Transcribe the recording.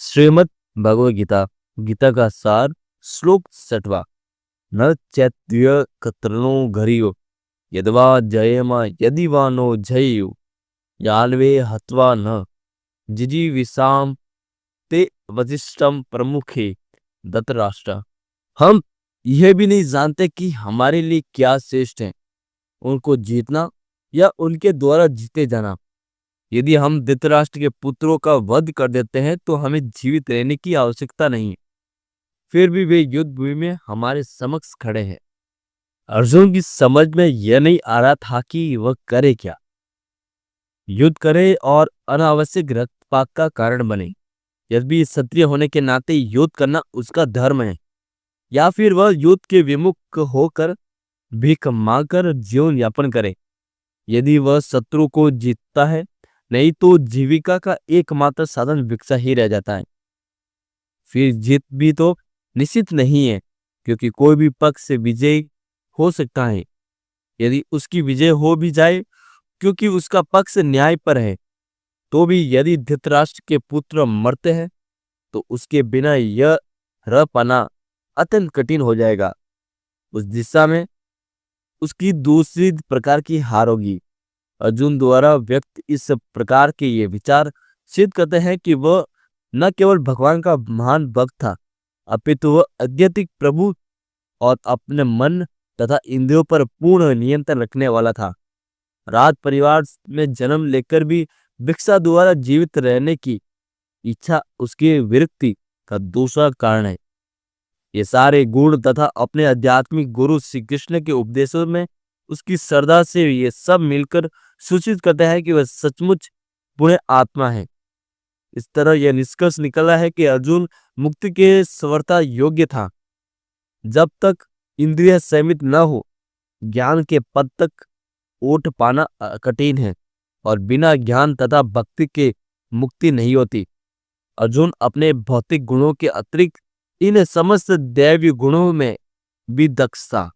श्रीमद् भगवद गीता गीता का सार श्लोक 60वां। न चैत्य कतनो घरियो यदवा जयमा यदि वा नो जयु याल्वे हत्वा न जिजीविषाम ते वशिष्ठम प्रमुखे धृतराष्ट्र। हम यह भी नहीं जानते कि हमारे लिए क्या श्रेष्ठ है, उनको जीतना या उनके द्वारा जीते जाना। यदि हम धृतराष्ट्र के पुत्रों का वध कर देते हैं तो हमें जीवित रहने की आवश्यकता नहीं है। फिर भी वे युद्ध भूमि में हमारे समक्ष खड़े हैं। अर्जुन की समझ में यह नहीं आ रहा था कि वह करे क्या, युद्ध करे और अनावश्यक रक्तपात का कारण बने। यदि क्षत्रिय होने के नाते युद्ध करना उसका धर्म है, या फिर वह युद्ध के विमुख होकर भीख मांगकर जीवन यापन करे। यदि वह शत्रु को जीतता है, नहीं तो जीविका का एकमात्र साधन भिक्षा ही रह जाता है। फिर जीत भी तो निश्चित नहीं है, क्योंकि कोई भी पक्ष से विजय हो सकता है। यदि उसकी विजय हो भी जाए, क्योंकि उसका पक्ष न्याय पर है, तो भी यदि धृतराष्ट्र के पुत्र मरते हैं तो उसके बिना यह रह पाना अत्यंत कठिन हो जाएगा। उस दिशा में उसकी दूसरी प्रकार की हार होगी। अर्जुन द्वारा व्यक्त इस प्रकार के ये विचार सिद्ध करते हैं कि वह न केवल भगवान का महान भक्त था, अपितु वह अत्यधिक प्रभु और अपने मन तथा इंद्रियों पर पूर्ण नियंत्रण रखने वाला था। राज परिवार में जन्म लेकर भी भिक्षा द्वारा जीवित रहने की इच्छा उसकी विरक्ति का दूसरा कारण है। ये सारे गुण तथा अपने आध्यात्मिक गुरु श्री कृष्ण के उपदेशों में उसकी श्रद्धा से ये सब मिलकर सूचित करते हैं कि वह सचमुच पुण्य आत्मा है। इस तरह यह निष्कर्ष निकला है कि अर्जुन मुक्ति के सर्वथा योग्य था। जब तक इंद्रिय संयमित न हो, ज्ञान के पद तक ओट पाना कठिन है, और बिना ज्ञान तथा भक्ति के मुक्ति नहीं होती। अर्जुन अपने भौतिक गुणों के अतिरिक्त इन समस्त दैवीय गुणों में भी दक्ष था।